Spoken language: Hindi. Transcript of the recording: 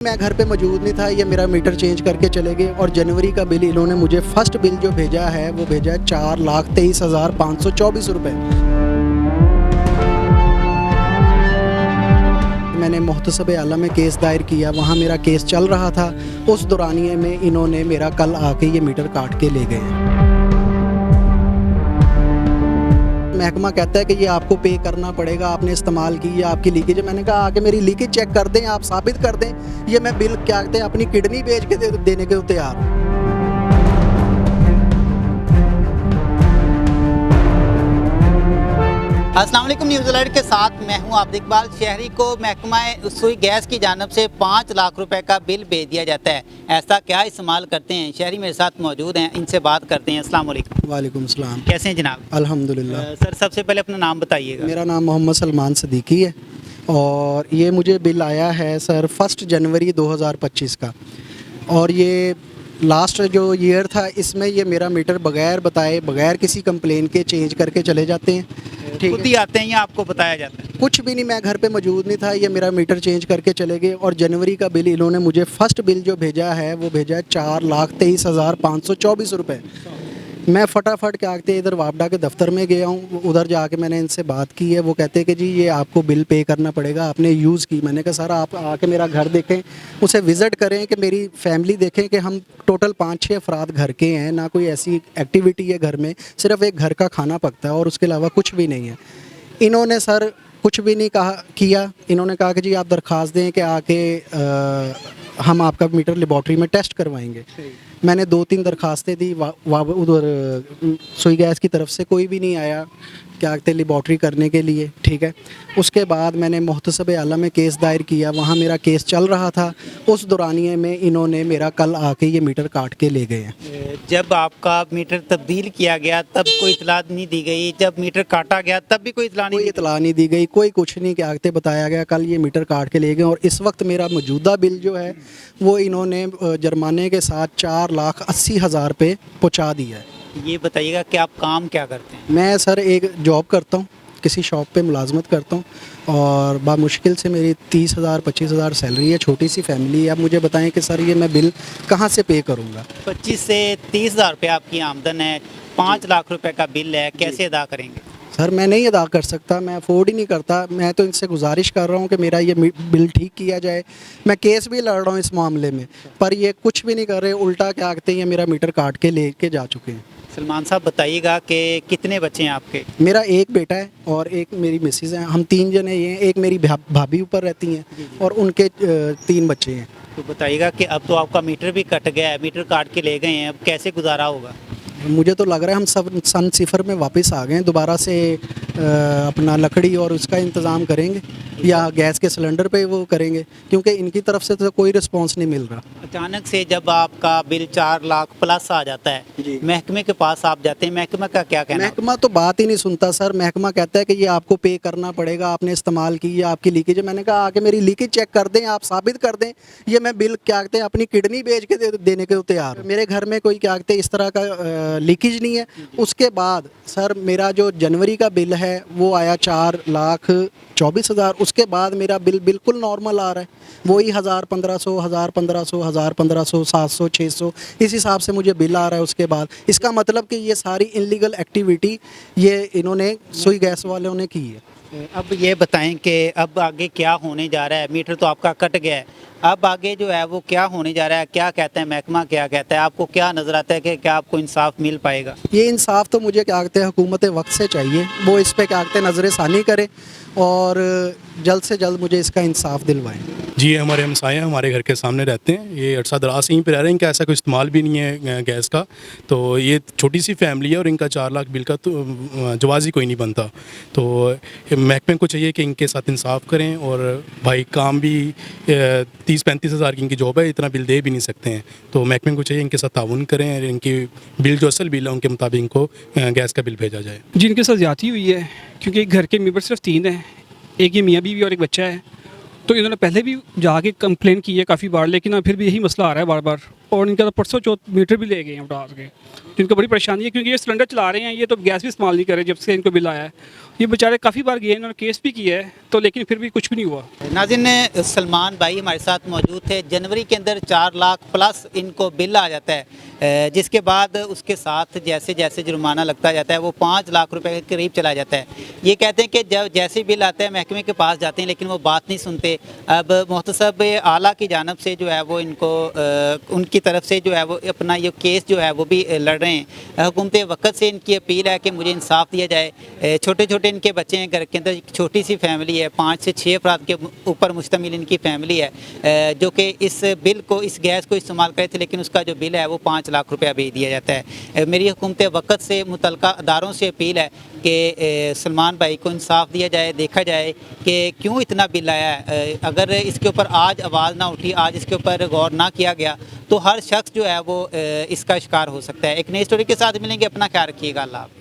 मैं घर पे मौजूद नहीं था, ये मेरा मीटर चेंज करके चले गए और जनवरी का बिल इन्होंने मुझे फर्स्ट बिल जो भेजा है वो भेजा है 4,23,524 रुपये। मैंने मोहतसब आला में केस दायर किया, वहाँ मेरा केस चल रहा था। उस दौरानिए में इन्होंने मेरा कल आके ये मीटर काट के ले गए। महकमा कहता है कि ये आपको पे करना पड़ेगा, आपने इस्तेमाल की, ये आपकी लीकेज है। मैंने कहा आके मेरी लीकेज चेक कर दें, आप साबित कर दें, ये मैं बिल क्या कहते हैं अपनी किडनी बेच के देने के तैयार हूँ। अस्सलाम वालेकुम, न्यूज़ अलर्ट के साथ मैं हूं आबिद इकबाल। शहरी को महकमा सुई गैस की जानिब से 5 लाख रुपए का बिल भेज दिया जाता है। ऐसा क्या इस्तेमाल करते हैं? शहरी मेरे साथ मौजूद हैं, इनसे बात करते हैं। अस्सलाम वालेकुम। वालेकुम सलाम। कैसे हैं जनाब? अल्हम्दुलिल्लाह। सर, सबसे पहले अपना नाम बताइएगा। मेरा नाम मोहम्मद सलमान सदीकी है और ये मुझे बिल आया है सर 1 जनवरी 2025 का। और ये लास्ट जो ईयर था इसमें ये मेरा मीटर बगैर बताए, बगैर किसी कंप्लेन के चेंज करके चले जाते हैं। ठीक खुद ही आते हैं या आपको बताया जाता है? कुछ भी नहीं, मैं घर पे मौजूद नहीं था, ये मेरा मीटर चेंज करके चले गए और जनवरी का बिल इन्होंने मुझे फर्स्ट बिल जो भेजा है वो भेजा है 4,23,524 रुपये। मैं फटाफट क्या कहते हैं इधर वापडा के दफ्तर में गया हूँ, उधर जाके मैंने इनसे बात की है। वो कहते हैं कि जी ये आपको बिल पे करना पड़ेगा, आपने यूज़ की। मैंने कहा सर आप आके मेरा घर देखें, उसे विज़िट करें कि मेरी फैमिली देखें कि हम टोटल 5-6 अफराद घर के हैं, ना कोई ऐसी एक्टिविटी है घर में, सिर्फ एक घर का खाना पकता है और उसके अलावा कुछ भी नहीं है। इन्होंने सर कुछ भी नहीं किया। इन्होंने कहा कि जी आप दरख्वास्त दें कि आके हम आपका मीटर लेबॉर्ट्री में टेस्ट करवाएंगे। मैंने 2-3 दरखास्तें दी, उधर सुई गैस की तरफ से कोई भी नहीं आया क्या कहते लेबॉर्ट्री करने के लिए। ठीक है, उसके बाद मैंने मोहतसब आला में केस दायर किया, वहाँ मेरा केस चल रहा था। उस दौरानिए में इन्होंने मेरा कल आके ये मीटर काट के ले गए हैं। जब आपका मीटर तब्दील किया गया तब कोई इतला नहीं दी गई? जब मीटर काटा गया तब भी कोई इतला नहीं दी गई, कोई कुछ नहीं क्या कहते बताया गया। कल ये मीटर काट के ले गए और इस वक्त मेरा मौजूदा बिल जो है वो इन्होंने जुर्माने के साथ 4,80,000 रुपये पहुँचा दिया है। ये बताइएगा कि आप काम क्या करते हैं? मैं सर एक जॉब करता हूँ, किसी शॉप पे मुलाजमत करता हूँ और बामुश्किल से मेरी 30,000-25,000 सैलरी है, छोटी सी फैमिली है। अब मुझे बताएं कि सर ये मैं बिल कहाँ से पे करूँगा? 25 से 30,000 रुपये आपकी आमदन है, 5 लाख रुपए का बिल है, कैसे अदा करेंगे? सर मैं नहीं अदा कर सकता, मैं अफोर्ड ही नहीं करता। मैं तो इनसे गुजारिश कर रहा हूँ कि मेरा ये बिल ठीक किया जाए। मैं केस भी लड़ रहा हूँ इस मामले में, पर ये कुछ भी नहीं कर रहे, उल्टा क्या कहते हैं ये मेरा मीटर काट के लेके जा चुके हैं। सलमान साहब बताइएगा कि कितने बच्चे हैं आपके? मेरा एक बेटा है और एक मेरी मिसेज़ हैं, हम 3 जने ये हैं। एक मेरी भाभी ऊपर रहती हैं और उनके 3 बच्चे हैं। तो बताइएगा कि अब तो आपका मीटर भी कट गया है, मीटर काट के ले गए हैं, अब कैसे गुजारा होगा? मुझे तो लग रहा है हम सब सन सिफर में वापस आ गए हैं। दोबारा से अपना लकड़ी और उसका इंतज़ाम करेंगे या गैस के सिलेंडर पे वो करेंगे, क्योंकि इनकी तरफ से तो कोई रिस्पांस नहीं मिल रहा। अचानक से जब आपका बिल 4 लाख प्लस आ जाता है, महकमे के पास आप जाते हैं, महकमा का क्या कहना? महकमा तो बात ही नहीं सुनता सर। महकमा कहता है कि ये आपको पे करना पड़ेगा, आपने इस्तेमाल की, ये आपकी लीकेज है। मैंने कहा आके मेरी लीकेज चेक कर दें, आप साबित कर दें, ये मैं बिल क्या कहते हैं अपनी किडनी बेच के देने के तैयार हूँ। मेरे घर में कोई क्या कहते हैं इस तरह का लीकेज नहीं है। उसके बाद सर मेरा जो जनवरी का बिल है वो आया 4,24,000। उसके बाद मेरा बिल बिल्कुल नॉर्मल आ रहा है, वही 1,000-1,500, 1,000-1,500, 1,000-1,500, 700, 600 इस हिसाब से मुझे बिल आ रहा है। उसके बाद इसका मतलब कि ये सारी इनलीगल एक्टिविटी ये इन्होंने सुई गैस वालों ने की है। अब ये बताएं कि अब आगे क्या होने जा रहा है? मीटर तो आपका कट गया है, अब आगे जो है वो क्या होने जा रहा है? क्या कहते हैं महकमा, क्या कहता है? आपको क्या नज़र आता है कि क्या आपको इंसाफ मिल पाएगा? ये इंसाफ तो मुझे क्या कहते हैं हुकूमत वक्त से चाहिए, वो इस पे क्या कहते हैं नज़र सानी करे और जल्द से जल्द मुझे इसका इंसाफ दिलवाएं। जी, हमारे हमसाए हमारे घर के सामने रहते हैं, ये अरसा दराज यहीं पे रह रहे हैं। कि ऐसा कोई इस्तेमाल भी नहीं है गैस का, तो ये छोटी सी फैमिली है और इनका 4 लाख बिल का तो जवाज़ ही कोई नहीं बनता। तो महकमे को चाहिए कि इनके साथ इंसाफ करें और भाई काम भी 30-35 हज़ार की इनकी जॉब है, इतना बिल दे भी नहीं सकते हैं। तो महकमे को चाहिए इनके साथ ताउन करें और इनकी बिल जो असल बिल है उनके मुताबिक इनको गैस का बिल भेजा जाए। जी, इनके साथ ज़्यादती हुई है क्योंकि घर के मेंबर सिर्फ 3 हैं, एक ये मियाँ बीवी और एक बच्चा है। तो इन्होंने पहले भी जाके कंप्लेन की है काफ़ी बार, लेकिन फिर भी यही मसला आ रहा है बार बार। और इनका तो परसों चौथ मीटर भी ले गए हैं उठा के, तो इनको बड़ी परेशानी है क्योंकि ये सिलेंडर चला रहे हैं, ये तो गैस भी इस्तेमाल नहीं कर रहे जब से इनको बिल आया है। ये बेचारे काफ़ी बार गए, इन्होंने केस भी किया है तो, लेकिन फिर भी कुछ भी नहीं हुआ। नाज़रीन, सलमान भाई हमारे साथ मौजूद थे। जनवरी के अंदर 4 लाख प्लस इनको बिल आ जाता है, जिसके बाद उसके साथ जैसे जैसे जुर्माना लगता जाता है वो 5 लाख रुपए के करीब चला जाता है। ये कहते हैं कि जब जैसे बिल आता है महकमे के पास जाते हैं लेकिन वो बात नहीं सुनते। अब मोहतसब आला की जानब से जो है वो इनको उनकी तरफ से जो है वो अपना ये केस जो है वो भी लड़ रहे हैं। हुकूमत वक्त से इनकी अपील है कि मुझे इंसाफ दिया जाए। छोटे छोटे इनके बच्चे हैं, घर के अंदर एक छोटी सी फैमिली है, 5 से 6 अफराद के ऊपर मुश्तमिल इनकी फैमिली है, जो कि इस बिल को, इस गैस को इस्तेमाल करे थे, लेकिन उसका जो बिल है वो 5 लाख रुपया भेज दिया जाता है। मेरी हुकूमत वक्त से मुतल्लिका अदारों से अपील है कि सलमान भाई को इंसाफ दिया जाए, देखा जाए कि क्यों इतना बिल आया है। अगर इसके ऊपर आज आवाज़ ना उठी, आज इसके ऊपर गौर ना किया गया तो हर शख्स जो है वो इसका शिकार हो सकता है। एक नई स्टोरी के साथ मिलेंगे, अपना ख्याल रखिएगा। अल्लाह हाफ़िज़।